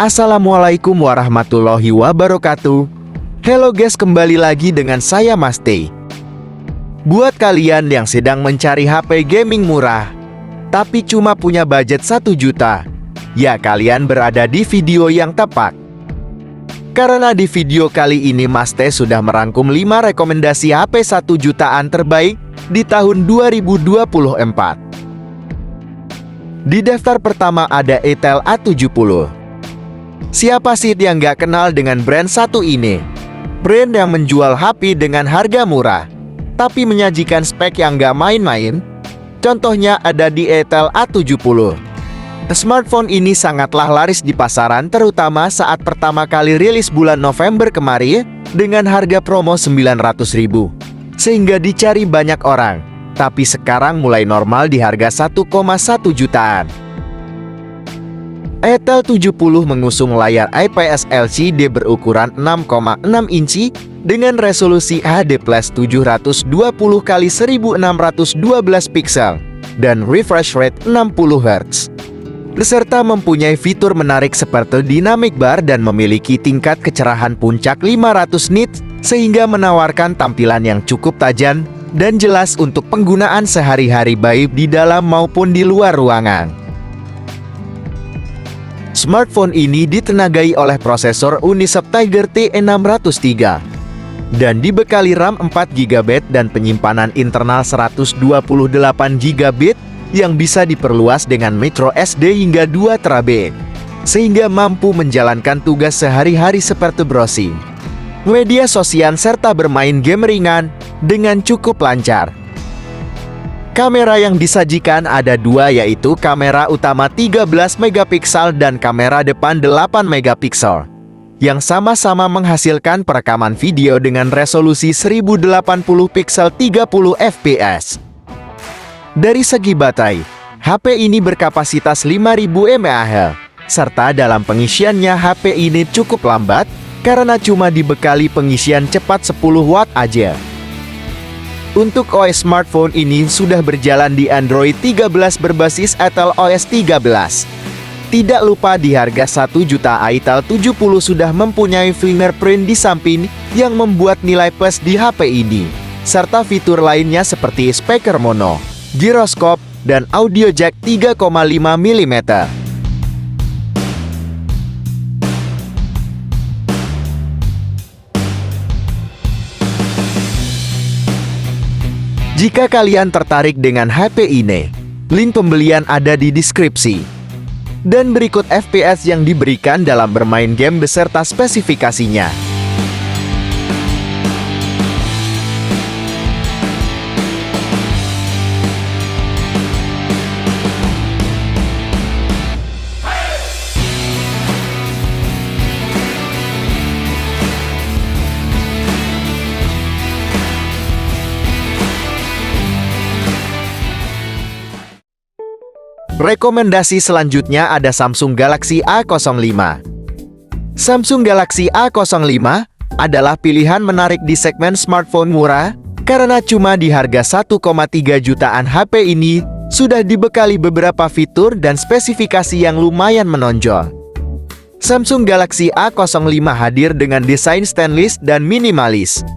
Assalamualaikum warahmatullahi wabarakatuh. Halo guys, kembali lagi dengan saya Mas T. Buat kalian yang sedang mencari HP gaming murah, tapi cuma punya budget 1 juta, ya kalian berada di video yang tepat. Karena di video kali ini Mas T sudah merangkum 5 rekomendasi HP 1 jutaan terbaik di tahun 2024. Di daftar pertama ada Etel A70. Siapa sih yang gak kenal dengan brand satu ini? Brand yang menjual HP dengan harga murah, tapi menyajikan spek yang gak main-main. Contohnya ada di Etel A70. Smartphone ini sangatlah laris di pasaran, terutama saat pertama kali rilis bulan November kemarin dengan harga promo 900.000, sehingga dicari banyak orang. Tapi sekarang mulai normal di harga 1,1 jutaan. Etel 70 mengusung layar IPS LCD berukuran 6,6 inci dengan resolusi HD+ 720x1612 pixel dan refresh rate 60 Hz. Beserta mempunyai fitur menarik seperti dynamic bar dan memiliki tingkat kecerahan puncak 500 nits sehingga menawarkan tampilan yang cukup tajam dan jelas untuk penggunaan sehari-hari baik di dalam maupun di luar ruangan. Smartphone ini ditenagai oleh prosesor Unisoc Tiger T603 dan dibekali RAM 4GB dan penyimpanan internal 128GB yang bisa diperluas dengan micro SD hingga 2 TB, sehingga mampu menjalankan tugas sehari-hari seperti browsing, media sosial serta bermain game ringan dengan cukup lancar. Kamera yang disajikan ada 2, yaitu kamera utama 13 megapiksel dan kamera depan 8 megapiksel, yang sama-sama menghasilkan perekaman video dengan resolusi 1080 pixel 30 fps. Dari segi baterai, HP ini berkapasitas 5000 mAh, serta dalam pengisiannya HP ini cukup lambat karena cuma dibekali pengisian cepat 10 watt aja. Untuk OS smartphone ini sudah berjalan di Android 13 berbasis Etel OS 13. Tidak lupa di harga 1 juta Etel 70 sudah mempunyai fingerprint di samping yang membuat nilai plus di HP ini, serta fitur lainnya seperti speaker mono, giroskop, dan audio jack 3,5 mm. Jika kalian tertarik dengan HP ini, link pembelian ada di deskripsi. Dan berikut FPS yang diberikan dalam bermain game beserta spesifikasinya. Rekomendasi selanjutnya ada Samsung Galaxy A05. Samsung Galaxy A05 adalah pilihan menarik di segmen smartphone murah karena cuma di harga 1,3 jutaan HP ini sudah dibekali beberapa fitur dan spesifikasi yang lumayan menonjol. Samsung Galaxy A05 hadir dengan desain stainless dan minimalis,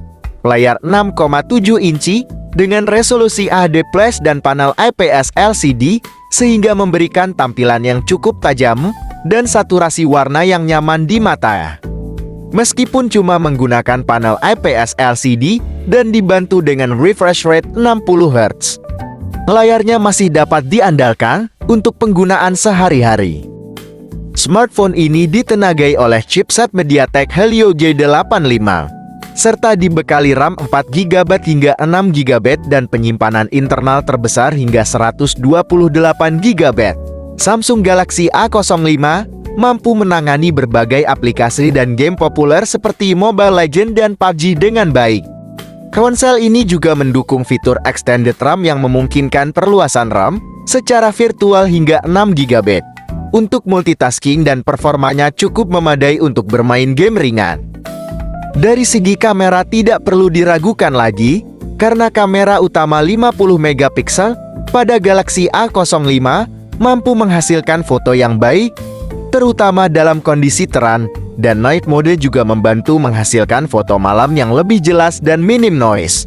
layar 6,7 inci dengan resolusi HD+ dan panel IPS LCD, sehingga memberikan tampilan yang cukup tajam dan saturasi warna yang nyaman di mata. Meskipun cuma menggunakan panel IPS LCD dan dibantu dengan refresh rate 60 Hz, layarnya masih dapat diandalkan untuk penggunaan sehari-hari. Smartphone ini ditenagai oleh chipset MediaTek Helio G85, serta dibekali RAM 4GB hingga 6GB dan penyimpanan internal terbesar hingga 128GB. Samsung Galaxy A05 mampu menangani berbagai aplikasi dan game populer seperti Mobile Legends dan PUBG dengan baik. Ponsel ini juga mendukung fitur extended RAM yang memungkinkan perluasan RAM secara virtual hingga 6GB. Untuk multitasking dan performanya cukup memadai untuk bermain game ringan. Dari segi kamera tidak perlu diragukan lagi, karena kamera utama 50 megapiksel pada Galaxy A05 mampu menghasilkan foto yang baik, terutama dalam kondisi terang, dan night mode juga membantu menghasilkan foto malam yang lebih jelas dan minim noise.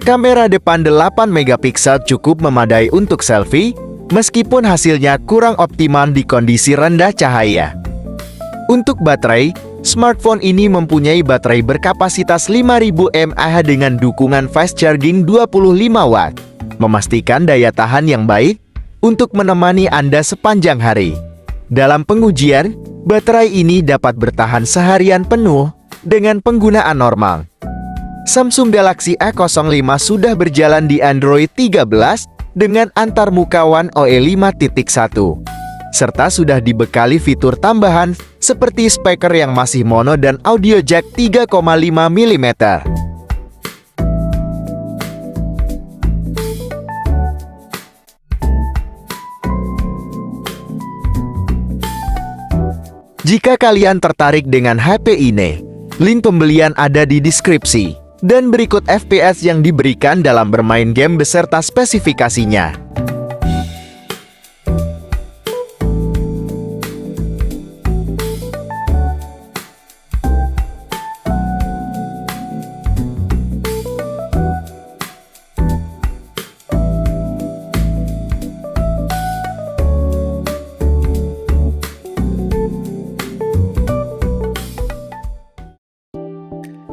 Kamera depan 8 megapiksel cukup memadai untuk selfie, meskipun hasilnya kurang optimal di kondisi rendah cahaya. Untuk baterai, smartphone ini mempunyai baterai berkapasitas 5000 mAh dengan dukungan fast charging 25 watt, memastikan daya tahan yang baik untuk menemani Anda sepanjang hari. Dalam pengujian, baterai ini dapat bertahan seharian penuh dengan penggunaan normal. Samsung Galaxy A05 sudah berjalan di Android 13 dengan antarmuka One OS 5.1, serta sudah dibekali fitur tambahan seperti speaker yang masih mono dan audio jack 3,5 mm. Jika kalian tertarik dengan HP ini, link pembelian ada di deskripsi. Dan berikut FPS yang diberikan dalam bermain game beserta spesifikasinya.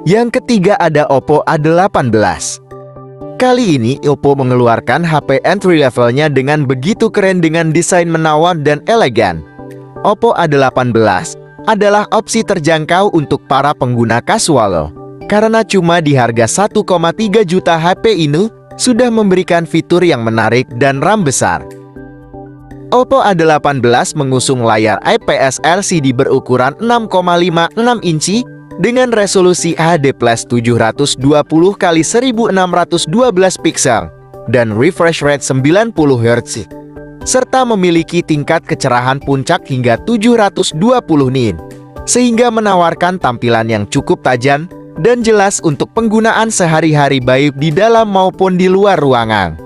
Yang ketiga ada Oppo A18. Kali ini Oppo mengeluarkan HP entry levelnya dengan begitu keren dengan desain menawan dan elegan. Oppo A18 adalah opsi terjangkau untuk para pengguna kasual, karena cuma di harga 1,3 juta HP ini sudah memberikan fitur yang menarik dan RAM besar. Oppo A18 mengusung layar IPS LCD berukuran 6,56 inci dengan resolusi HD+ 720x1612 piksel dan refresh rate 90 Hz, serta memiliki tingkat kecerahan puncak hingga 720 nit, sehingga menawarkan tampilan yang cukup tajam dan jelas untuk penggunaan sehari-hari baik di dalam maupun di luar ruangan.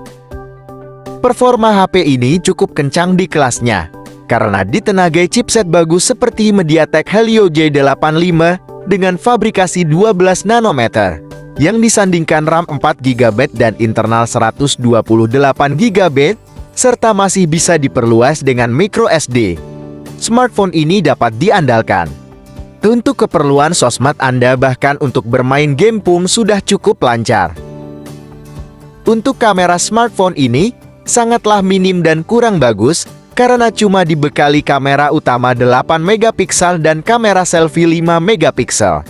Performa HP ini cukup kencang di kelasnya, karena ditenagai chipset bagus seperti MediaTek Helio J85 dengan fabrikasi 12 nanometer, yang disandingkan RAM 4 GB dan internal 128 GB, serta masih bisa diperluas dengan micro SD. Smartphone ini dapat diandalkan untuk keperluan sosmed Anda, bahkan untuk bermain game pun sudah cukup lancar. Untuk kamera smartphone ini sangatlah minim dan kurang bagus, karena cuma dibekali kamera utama 8 megapiksel dan kamera selfie 5 megapiksel.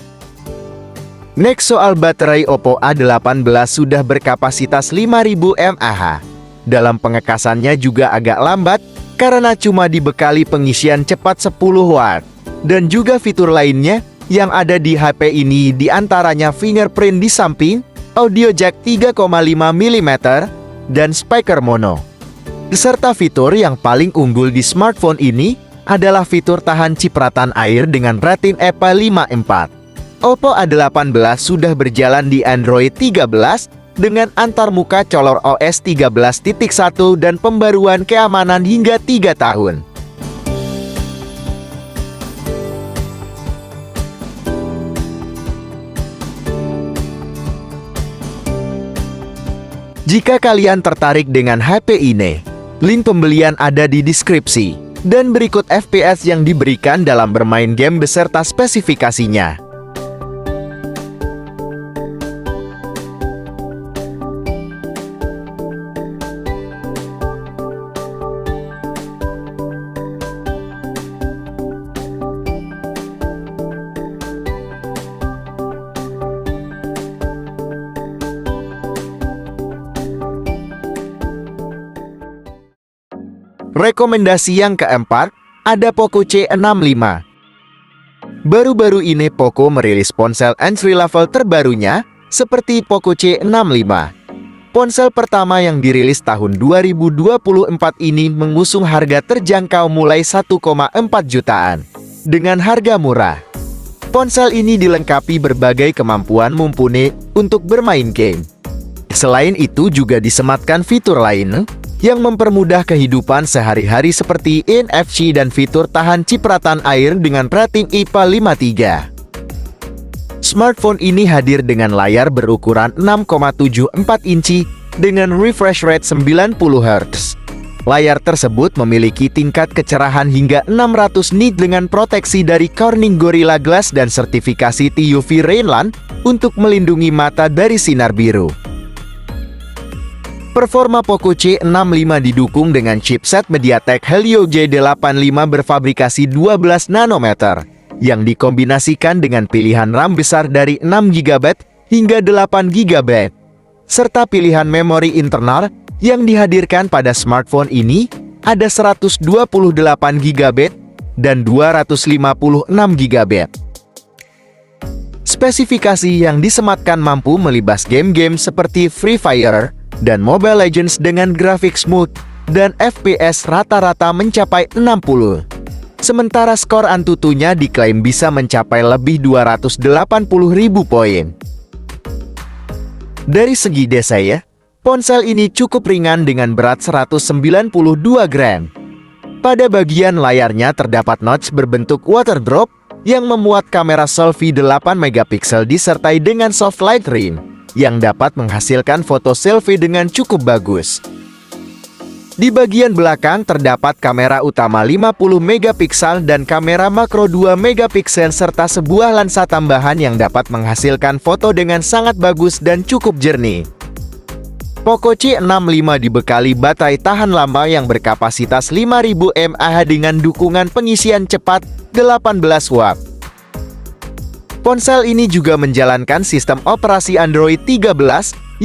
Next, soal baterai, Oppo A18 sudah berkapasitas 5000 mAh. Dalam pengekasannya juga agak lambat, karena cuma dibekali pengisian cepat 10 watt. Dan juga fitur lainnya yang ada di HP ini diantaranya fingerprint di samping, audio jack 3,5 mm, dan speaker mono. Serta fitur yang paling unggul di smartphone ini adalah fitur tahan cipratan air dengan rating EPA 5.4. Oppo A18 sudah berjalan di Android 13 dengan antarmuka color OS 13.1 dan pembaruan keamanan hingga 3 tahun. Jika kalian tertarik dengan HP ini, link pembelian ada di deskripsi, dan berikut FPS yang diberikan dalam bermain game beserta spesifikasinya. Rekomendasi yang keempat, ada Poco C65. Baru-baru ini Poco merilis ponsel entry level terbarunya, seperti Poco C65. Ponsel pertama yang dirilis tahun 2024 ini mengusung harga terjangkau mulai 1,4 jutaan. Dengan harga murah, ponsel ini dilengkapi berbagai kemampuan mumpuni untuk bermain game. Selain itu juga disematkan fitur lain, yang mempermudah kehidupan sehari-hari seperti NFC dan fitur tahan cipratan air dengan rating IPA 5.3. Smartphone ini hadir dengan layar berukuran 6,74 inci dengan refresh rate 90 Hz. Layar tersebut memiliki tingkat kecerahan hingga 600 nit dengan proteksi dari Corning Gorilla Glass dan sertifikasi TUV Rainland untuk melindungi mata dari sinar biru. Performa Poco C65 didukung dengan chipset MediaTek Helio G85 berfabrikasi 12 nanometer, yang dikombinasikan dengan pilihan RAM besar dari 6 GB hingga 8 GB, serta pilihan memori internal yang dihadirkan pada smartphone ini ada 128 GB dan 256 GB. Spesifikasi yang disematkan mampu melibas game-game seperti Free Fire dan Mobile Legends dengan grafik smooth dan FPS rata-rata mencapai 60. Sementara skor Antutunya diklaim bisa mencapai lebih 280.000 poin. Dari segi desain, ponsel ini cukup ringan dengan berat 192 gram. Pada bagian layarnya terdapat notch berbentuk water drop yang memuat kamera selfie 8 megapiksel disertai dengan soft light ring yang dapat menghasilkan foto selfie dengan cukup bagus. Di bagian belakang terdapat kamera utama 50 megapiksel dan kamera makro 2 megapiksel serta sebuah lensa tambahan yang dapat menghasilkan foto dengan sangat bagus dan cukup jernih. Poco C65 dibekali baterai tahan lama yang berkapasitas 5000 mAh dengan dukungan pengisian cepat 18 Watt. Ponsel ini juga menjalankan sistem operasi Android 13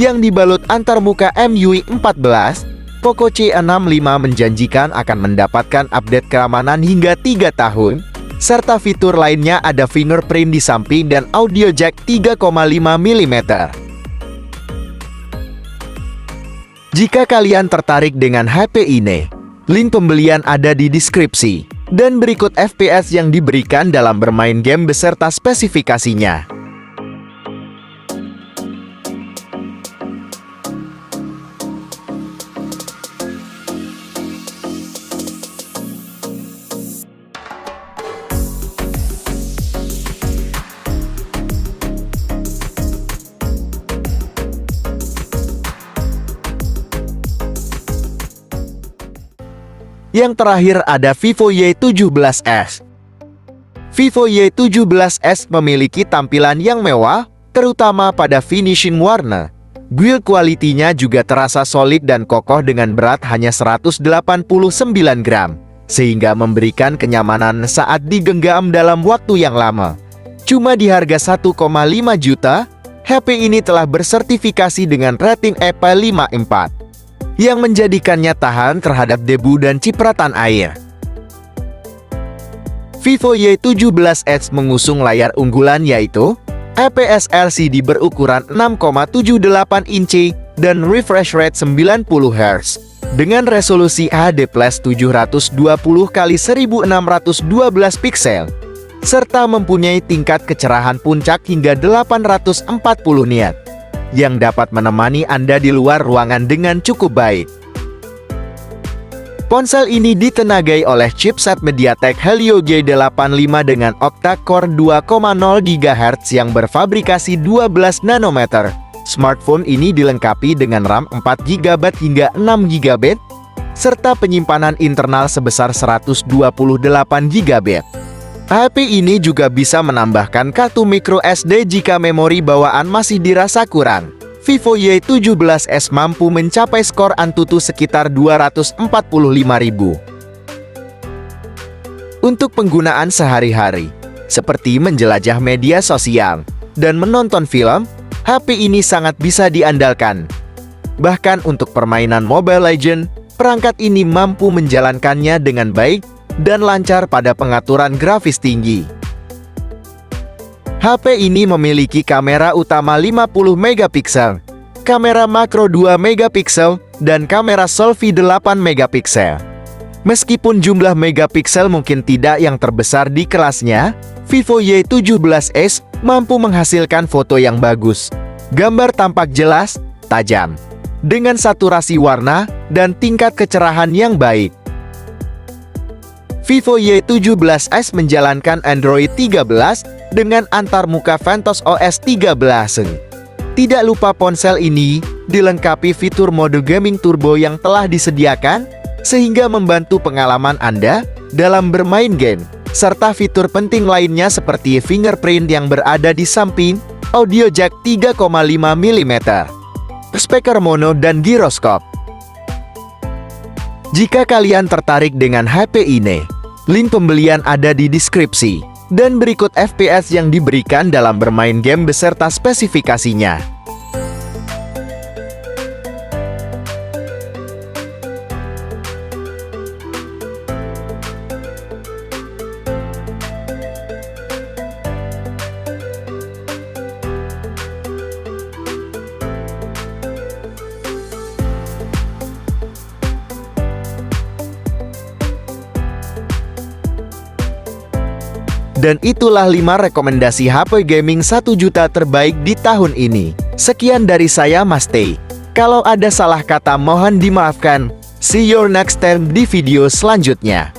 yang dibalut antarmuka MIUI 14. Poco C65 menjanjikan akan mendapatkan update keamanan hingga 3 tahun, serta fitur lainnya ada fingerprint di samping dan audio jack 3,5 mm. Jika kalian tertarik dengan HP ini, link pembelian ada di deskripsi. Dan berikut FPS yang diberikan dalam bermain game beserta spesifikasinya. Yang terakhir ada Vivo Y17s. Vivo Y17s memiliki tampilan yang mewah, terutama pada finishing warna. Build quality-nya juga terasa solid dan kokoh dengan berat hanya 189 gram, sehingga memberikan kenyamanan saat digenggam dalam waktu yang lama. Cuma di harga 1,5 juta, HP ini telah bersertifikasi dengan rating IPA 5.4. yang menjadikannya tahan terhadap debu dan cipratan air. Vivo Y17s mengusung layar unggulan yaitu IPS LCD berukuran 6,78 inci dan refresh rate 90 Hz dengan resolusi HD+ 720x1612 piksel serta mempunyai tingkat kecerahan puncak hingga 840 nit yang dapat menemani Anda di luar ruangan dengan cukup baik. Ponsel ini ditenagai oleh chipset MediaTek Helio G85 dengan octa-core 2,0 GHz yang berfabrikasi 12 nanometer. Smartphone ini dilengkapi dengan RAM 4 GB hingga 6 GB, serta penyimpanan internal sebesar 128 GB. HP ini juga bisa menambahkan kartu micro SD jika memori bawaan masih dirasa kurang. Vivo Y17s mampu mencapai skor Antutu sekitar 245.000. Untuk penggunaan sehari-hari, seperti menjelajah media sosial dan menonton film, HP ini sangat bisa diandalkan. Bahkan untuk permainan Mobile Legends, perangkat ini mampu menjalankannya dengan baik dan lancar pada pengaturan grafis tinggi. HP ini memiliki kamera utama 50 megapiksel, kamera makro 2 megapiksel, dan kamera selfie 8 megapiksel. Meskipun jumlah megapiksel mungkin tidak yang terbesar di kelasnya, Vivo Y17s mampu menghasilkan foto yang bagus. Gambar tampak jelas, tajam, dengan saturasi warna dan tingkat kecerahan yang baik. Vivo Y17s menjalankan Android 13 dengan antarmuka Ventos OS 13. Tidak lupa ponsel ini dilengkapi fitur mode gaming turbo yang telah disediakan, sehingga membantu pengalaman Anda dalam bermain game, serta fitur penting lainnya seperti fingerprint yang berada di samping, audio jack 3,5 mm, speaker mono dan giroskop. Jika kalian tertarik dengan HP ini, link pembelian ada di deskripsi, dan berikut FPS yang diberikan dalam bermain game beserta spesifikasinya. Dan itulah 5 rekomendasi HP gaming 1 juta terbaik di tahun ini. Sekian dari saya, Mas Teh. Kalau ada salah kata mohon dimaafkan. See you next time di video selanjutnya.